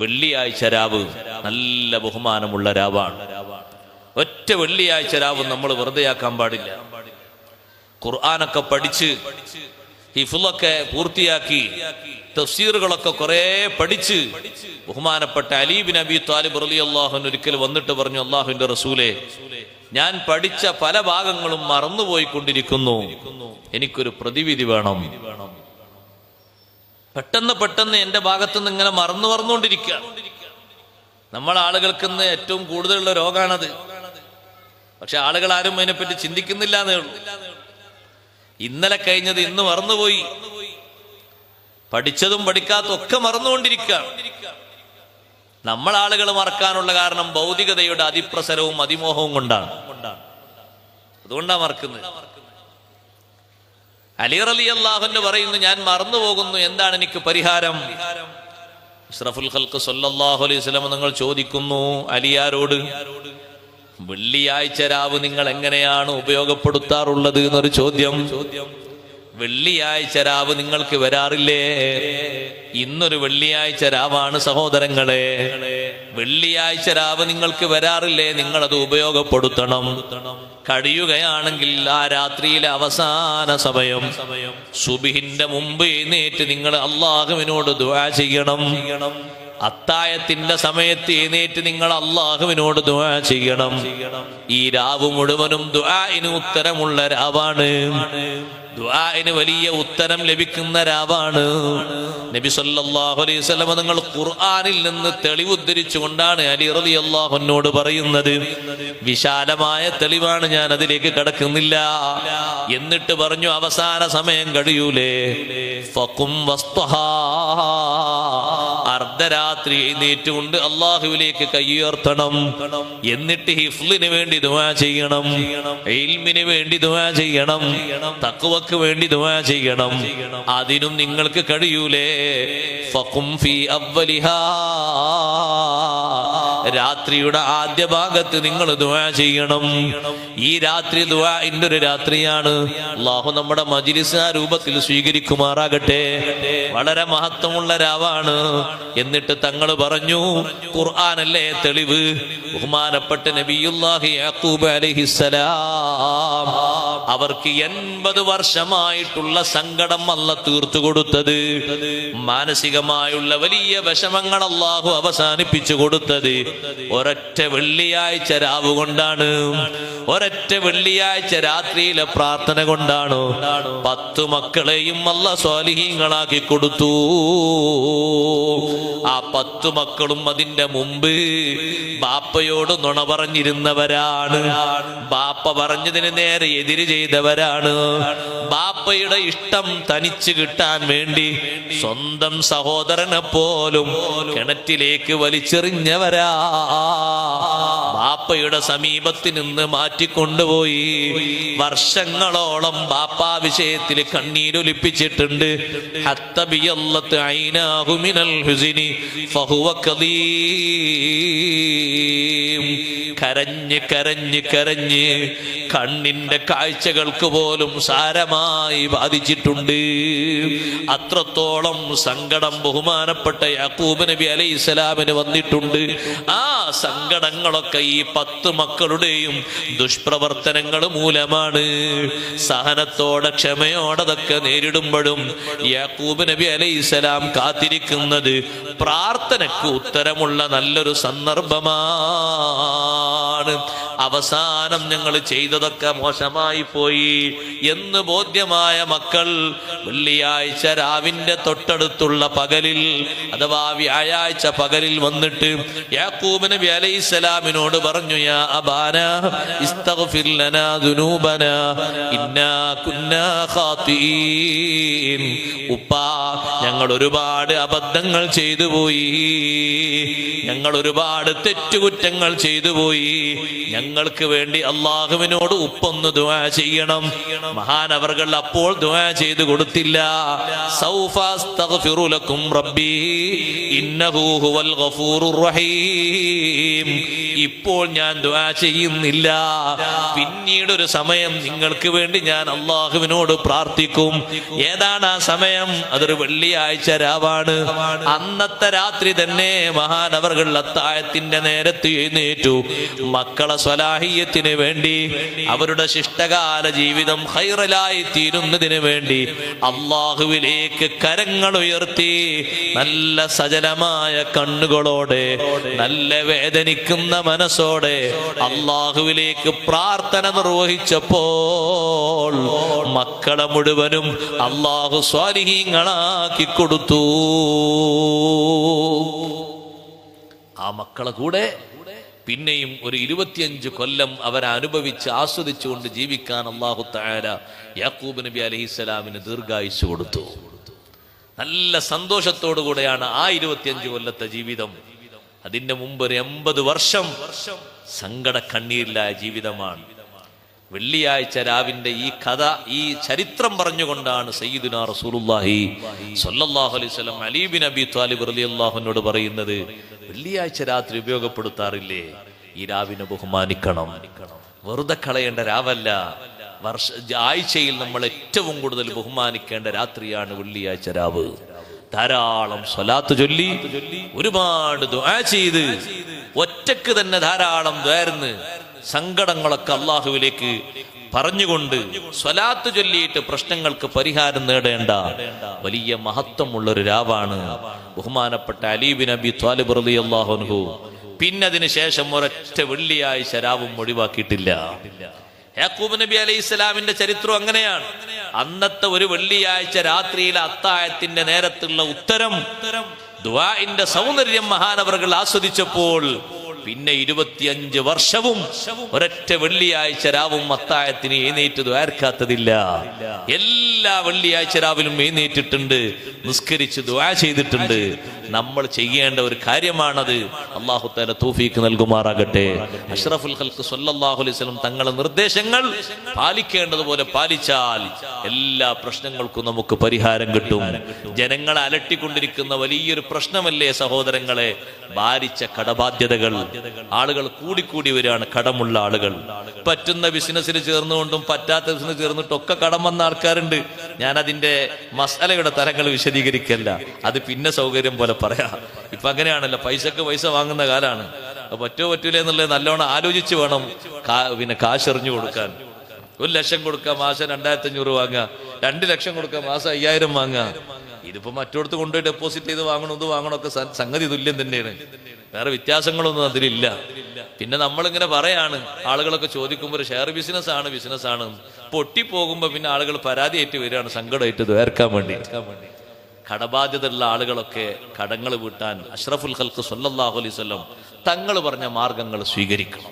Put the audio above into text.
വെള്ളിയാഴ്ച രാവ് നല്ല ബഹുമാനമുള്ള രാവാണ്. ഒറ്റ വെള്ളിയാഴ്ച രാവ് നമ്മൾ വെറുതെയാക്കാൻ പാടില്ല. ഖുർആനൊക്കെ പഠിച്ച് ഹിഫ്ളൊക്കെ പൂർത്തിയാക്കി തഫ്സീറുകളൊക്കെ കുറെ പഠിച്ച് ബഹുമാനപ്പെട്ട അലി ബിൻ അബി ത്വാലിബ് റളിയല്ലാഹു അൻഹു ഒരിക്കൽ വന്നിട്ട് പറഞ്ഞു, അല്ലാഹുവിന്റെ റസൂലേ, ഞാൻ പഠിച്ച പല ഭാഗങ്ങളും മറന്നുപോയിക്കൊണ്ടിരിക്കുന്നു, എനിക്കൊരു പ്രതിവിധി വേണം. പെട്ടെന്ന് എന്റെ ഭാഗത്തുനിന്ന് ഇങ്ങനെ മറന്നുകൊണ്ടിരിക്കുക. നമ്മളെ ആളുകൾക്ക് ഇന്ന് ഏറ്റവും കൂടുതലുള്ള രോഗമാണത്. പക്ഷെ ആളുകൾ ആരും അതിനെപ്പറ്റി ചിന്തിക്കുന്നില്ല എന്നേ ഉള്ളൂ. ഇന്നലെ കഴിഞ്ഞത് ഇന്ന് മറന്നുപോയി, പഠിച്ചതും പഠിക്കാത്തതും ഒക്കെ മറന്നുകൊണ്ടിരിക്കുക. നമ്മളാളുകൾ മറക്കാനുള്ള കാരണം ഭൗതികതയുടെ അതിപ്രസരവും അതിമോഹവും കൊണ്ടാണ്. അതുകൊണ്ടാണ് മറക്കുന്നത്. അലി റളിയല്ലാഹു അൻഹു പറയുന്നു, ഞാൻ മറന്നുപോകുന്നു, എന്താണ് എനിക്ക് പരിഹാരം? അഷ്റഫുൽ ഖൽഖ് സ്വല്ലല്ലാഹു അലൈഹി വസല്ലം നിങ്ങൾ ചോദിക്കുന്നു അലിയാരോട്, വെള്ളിയാഴ്ച രാവ് നിങ്ങൾ എങ്ങനെയാണ് ഉപയോഗപ്പെടുത്താറുള്ളത് എന്നൊരു ചോദ്യം. വെള്ളിയാഴ്ച രാവ് നിങ്ങൾക്ക് വരാറില്ലേ? ഇന്നൊരു വെള്ളിയാഴ്ച രാവാണ് സഹോദരങ്ങളെ. വെള്ളിയാഴ്ച രാവ് നിങ്ങൾക്ക് വരാറില്ലേ? നിങ്ങളത് ഉപയോഗപ്പെടുത്തണം. കഴിയുകയാണെങ്കിൽ ആ രാത്രിയിലെ അവസാന സമയം സുബ്ഹിന്റെ മുമ്പ് എഴുന്നേറ്റ് നിങ്ങൾ അല്ലാഹുവിനോട് ദുആ ചെയ്യണം. അത്തായത്തിന്റെ സമയത്ത് എഴുന്നേറ്റ് നിങ്ങൾ അല്ലാഹുവിനോട് ദുആ ചെയ്യണം. ഈ രാവ് മുഴുവനും ദുആഇന് ഉത്തരമുള്ള രാവാണ്. ദുആഇന് വലിയ ഉത്തരം ലഭിക്കുന്ന രാവാണ്. നബി സല്ലല്ലാഹു അലൈഹി വസല്ലം നിങ്ങൾ ഖുർആനിൽ നിന്ന് തെളിവുദ്ധരിച്ചുകൊണ്ടാണ് അലി റളിയല്ലാഹു അൻഹുവോട് പറയുന്നത്. വിശാലമായ തെളിവാണ്, ഞാൻ അതിലേക്ക് കടക്കുന്നില്ല. എന്നിട്ട് പറഞ്ഞു, അവസാന സമയം കഴിയൂലേ, ഫഖും വസ്തഹാ, അർദ്ധരാത്രി എഴുന്നേറ്റുകൊണ്ട് അല്ലാഹുവിലേക്ക് കൈയുയർത്തണം. എന്നിട്ട് ഹിഫ്ളിന് വേണ്ടി ദുആ ചെയ്യണം, ഇൽമിന് വേണ്ടി ദുആ ചെയ്യണം, തഖ്വക്ക് വേണ്ടി ദുആ ചെയ്യണം. അതിനും നിങ്ങൾക്ക് കഴിയൂലേ, ഫഖും ഫീ അവ്വലിഹാ, രാത്രിയുടെ ആദ്യ ഭാഗത്ത് നിങ്ങൾ ദുആ ചെയ്യണം. ഈ രാത്രി ദുആഇന്റെ ഒരു രാത്രിയാണ്. അല്ലാഹു നമ്മുടെ മജ്ലിസ് ആ രൂപത്തിൽ സ്വീകരിക്കുമാറാകട്ടെ. വളരെ മഹത്വമുള്ള രാവാണ്. എന്നിട്ട് തങ്ങൾ പറഞ്ഞു, ഖുർആനല്ലേ തെളിവ്? ബഹുമാനപ്പെട്ട നബിയുല്ലാഹി യാഖൂബ് അലൈഹിസ്സലാം, അവർക്ക് 80 വർഷമായിട്ടുള്ള സങ്കടം അല്ലാഹു തീർത്തു കൊടുത്തത്, മാനസികമായുള്ള വലിയ വിഷമങ്ങൾ അല്ലാഹു അവസാനിപ്പിച്ചു കൊടുത്തത് ഒരൊറ്റ വെള്ളിയാഴ്ച രാവ് കൊണ്ടാണ്. ഒരൊറ്റ വെള്ളിയാഴ്ച രാത്രിയിലെ പ്രാർത്ഥന കൊണ്ടാണ്. 10 മക്കളെയും അല്ലാഹു സ്വാലിഹീങ്ങളാക്കി കൊടുത്തു. ആ 10 മക്കളും അതിന്റെ മുമ്പ് ബാപ്പയോട് നുണ പറഞ്ഞിരുന്നവരാണ്. ബാപ്പ പറഞ്ഞതിന് നേരെ എതിര് ചെയ്തവരാണ്. ബാപ്പയുടെ ഇഷ്ടം തനിച്ച് കിട്ടാൻ വേണ്ടി സ്വന്തം സഹോദരനെ പോലും കിണറ്റിലേക്ക് വലിച്ചെറിഞ്ഞവരാ. ബാപ്പയുടെ സമീപത്ത് നിന്ന് മാറ്റിക്കൊണ്ടുപോയി. വർഷങ്ങളോളം ബാപ്പാ വിഷയത്തിൽ കണ്ണീരൊലിപ്പിച്ചിട്ടുണ്ട്. ഹത്തബിയല്ലത്ത് ഐനാഹു മിനൽ ഹുസ്നി ഫഹുവ കദീം. കരഞ്ഞ് കരഞ്ഞ് കരഞ്ഞ് കണ്ണിന്റെ കാഴ്ചകൾക്ക് പോലും സാരമായി ബാധിച്ചിട്ടുണ്ട്. അത്രത്തോളം സങ്കടം ബഹുമാനപ്പെട്ട യാക്കൂബ് നബി അലൈഹിസ്സലാമിന് വന്നിട്ടുണ്ട്. ആ സങ്കടങ്ങളൊക്കെ ഈ 10 മക്കളുടെയും ദുഷ്പ്രവർത്തനങ്ങൾ മൂലമാണ്. സഹനത്തോടെ ക്ഷമയോടെ അതൊക്കെ നേരിടുമ്പോഴും യാക്കൂബ് നബി അലൈഹിസ്സലാം കാത്തിരിക്കുന്നത് പ്രാർത്ഥനയ്ക്ക് ഉത്തരമുള്ള നല്ലൊരു സന്ദർഭമാണ്. അവസാനം ഞങ്ങൾ ചെയ്തതൊക്കെ മോശമായി പോയി എന്ന് ബോധ്യമായ മക്കൾ വെള്ളിയാഴ്ച രാവിന്റെ തൊട്ടടുത്തുള്ള പകലിൽ അഥവാ വ്യാഴാഴ്ച പകലിൽ വന്നിട്ട് യാക്കൂബ് നബി അലൈഹിസ്സലാമിനോട് പറഞ്ഞു, യാ അബാനാ ഇസ്തഗ്ഫിർ ലനാ ദുനൂബനാ ഇന്നാ കുന്നാ ഖാതിഈൻ. ഉപ്പാ, ഞങ്ങൾ ഒരുപാട് അബദ്ധങ്ങൾ ചെയ്തു പോയി, ഞങ്ങൾ ഒരുപാട് തെറ്റുകുറ്റങ്ങൾ ചെയ്തു പോയി. ഞങ്ങൾക്ക് വേണ്ടി അള്ളാഹുവിനോട് ഉപ്പൊന്ന് ദുആ ചെയ്യണം. മഹാനവർകൾ അപ്പോൾ ദുആ ചെയ്തു കൊടുത്തില്ല. സൗഫ അസ്തഗ്ഫിറു ലക്കും റബ്ബി ഇന്നഹു ഹുവൽ ഗഫൂറുർ റഹീം. ഇപ്പോൾ ഞാൻ ദുആ ചെയ്യുന്നില്ല, പിന്നീട് ഒരു സമയം നിങ്ങൾക്ക് വേണ്ടി ഞാൻ അള്ളാഹുവിനോട് പ്രാർത്ഥിക്കും. ഏതാണ് ആ സമയം? അതൊരു വെള്ളിയാഴ്ച രാവാണ്. അന്നത്തെ രാത്രി തന്നെ മഹാനവർകൾ അത്താഴത്തിന്റെ നേരത്ത് എഴുന്നേറ്റു. മക്കളെ സ്വലാഹിയത്തിന് വേണ്ടി, അവരുടെ ശിഷ്ടകാല ജീവിതം ഖൈറലായി തീരുന്നതിന് വേണ്ടി അള്ളാഹുവിലേക്ക് കരങ്ങൾ ഉയർത്തി നല്ല സജലമായ കണ്ണുകളോടെ, നല്ല വേദനിക്കുന്ന മനസ്സോടെ അള്ളാഹുവിലേക്ക് പ്രാർത്ഥന നിർവഹിച്ചപ്പോൾ മക്കളെ മുഴുവനും അള്ളാഹു സ്വാലിഹീങ്ങളാക്കി കൊടുത്തു. ആ മക്കളെ കൂടെ പിന്നെയും ഒരു 25 കൊല്ലം അവരനുഭവിച്ച് ആസ്വദിച്ചുകൊണ്ട് ജീവിക്കാൻ അല്ലാഹു തആല യാക്കൂബ് നബി അലൈഹിസ്സലാമിന് ദീർഘായുസ്സ് കൊടുത്തു. നല്ല സന്തോഷത്തോടു കൂടെയാണ് ആ 25 കൊല്ലത്തെ ജീവിതം. അതിന്റെ മുമ്പ് ഒരു 80 വർഷം സങ്കട കണ്ണീരിലായ ജീവിതമാണ്. വെള്ളിയാഴ്ച രാവിന്റെ ഈ കഥ, ഈ ചരിത്രം പറഞ്ഞുകൊണ്ടാണ് സയ്യിദുനാ റസൂലുള്ളാഹി സ്വല്ലല്ലാഹു അലൈഹി വസല്ലം അലി ബിൻ അബി ത്വാലിബ് റളിയല്ലാഹു അൻഹുവിനോട് പറയുന്നത്, വെള്ളിയാഴ്ച രാത്രി ഉപയോഗപ്പെടുത്താറില്ലേ, ഈ രാവിനെ ബഹുമാനിക്കണം. വെറുതെ കളയേണ്ട രാവല്ല, ആഴ്ചയിൽ നമ്മൾ ഏറ്റവും കൂടുതൽ ബഹുമാനിക്കേണ്ട രാത്രിയാണ് വെള്ളിയാഴ്ച രാവ്. ധാരാളം സ്വലാത്ത് ചൊല്ലി, ഒരുപാട് ദുആ ചെയ്ത്, ഒറ്റക്ക് തന്നെ ധാരാളം ദ്വാരന്ന് സങ്കടങ്ങളൊക്കെ അള്ളാഹുവിലേക്ക് പറഞ്ഞുകൊണ്ട് സ്വലാത്ത് ചൊല്ലിയിട്ട് പ്രശ്നങ്ങൾക്ക് പരിഹാരം നേടേണ്ട വലിയ മഹത്വമുള്ളൊരു രാവാണ് ബഹുമാനപ്പെട്ട അലി ബിൻ അബി ത്വാലിബ് റളിയല്ലാഹു അൻഹു. പിന്നെ അതിന് ശേഷം ഒരൊറ്റ വെള്ളിയാഴ്ച രാവും ഒഴിവാക്കിയിട്ടില്ല. യാക്കൂബ് നബി അലൈഹി സ്വലാമിന്റെ ചരിത്രം അങ്ങനെയാണ്. അന്നത്തെ ഒരു വെള്ളിയാഴ്ച രാത്രിയിലെ അത്താഴത്തിന്റെ നേരത്തുള്ള ഉത്തരം, ദുആഇന്റെ സൗന്ദര്യം മഹാനവറുകൾ ആസ്വദിച്ചപ്പോൾ പിന്നെ 25 വർഷവും ഒരൊറ്റ വെള്ളിയാഴ്ച രാവും അത്താഴത്തിന് എഴുന്നേറ്റ് ദുആർക്കാത്തതില്ല. എല്ലാ വെള്ളിയാഴ്ച രാവിലും എഴുന്നേറ്റിട്ടുണ്ട്, നിസ്കരിച്ച് ദുആ ചെയ്തിട്ടുണ്ട്. നമ്മൾ ചെയ്യേണ്ട ഒരു കാര്യമാണത്. അല്ലാഹു തആല തൗഫീഖ് നൽകുമാറാകട്ടെ. അഷ്റഫുൽ ഖൽഖ് സ്വല്ലല്ലാഹു അലൈഹി വസല്ലം തങ്ങളുടെ നിർദ്ദേശങ്ങൾ പാലിക്കേണ്ടതുപോലെ പാലിച്ചാൽ എല്ലാ പ്രശ്നങ്ങൾക്കും നമുക്ക് പരിഹാരം കിട്ടും. ജനങ്ങളെ അലട്ടിക്കൊണ്ടിരിക്കുന്ന വലിയൊരു പ്രശ്നമല്ലേ സഹോദരങ്ങളെ, ഭാരിച്ച കടബാധ്യതകൾ. ആളുകൾ കൂടിക്കൂടി വരികയാണ്, കടമുള്ള ആളുകൾ. പറ്റുന്ന ബിസിനസ്സിൽ ചേർന്നുകൊണ്ടും പറ്റാത്ത ബിസിനസ് ചേർന്നിട്ടൊക്കെ കടം വന്ന ആൾക്കാരുണ്ട്. ഞാൻ അതിന്റെ മസാലയുടെ തരങ്ങൾ വിശദീകരിക്കല്ല, അത് പിന്നെ സൗകര്യം പോലെ പറയാം. ഇപ്പൊ അങ്ങനെയാണല്ലോ, പൈസക്ക് പൈസ വാങ്ങുന്ന കാലാണ്. പറ്റോ പറ്റൂല എന്നുള്ളത് നല്ലോണം ആലോചിച്ച് വേണം പിന്നെ കാശെറിഞ്ഞു കൊടുക്കാൻ. 1 ലക്ഷം കൊടുക്കുക, മാസം 2500 വാങ്ങുക. 2 ലക്ഷം കൊടുക്കുക, മാസം 5000 വാങ്ങുക. ഇതിപ്പോ മറ്റോടത്ത് കൊണ്ടുപോയി ഡെപ്പോസിറ്റ് ചെയ്ത് വാങ്ങണം, ഇത് വാങ്ങണമൊക്കെ സംഗതി തുല്യം തന്നെയാണ്. വേറെ വ്യത്യാസങ്ങളൊന്നും അതിലില്ല. പിന്നെ നമ്മളിങ്ങനെ പറയാണ്, ആളുകളൊക്കെ ചോദിക്കുമ്പോൾ ഒരു ഷെയർ ബിസിനസ്സാണ് പൊട്ടിപ്പോകുമ്പോ പിന്നെ ആളുകൾ പരാതിയായിട്ട് വരികയാണ്, സങ്കടമായിട്ട് ദ്വേർക്കാൻ വേണ്ടി. കടബാധ്യതയുള്ള ആളുകളൊക്കെ കടങ്ങൾ വീട്ടാൻ അഷ്റഫുൽ ഖൽഖ് സ്വല്ലല്ലാഹു അലൈഹി വസല്ലം തങ്ങൾ പറഞ്ഞ മാർഗങ്ങൾ സ്വീകരിക്കണം.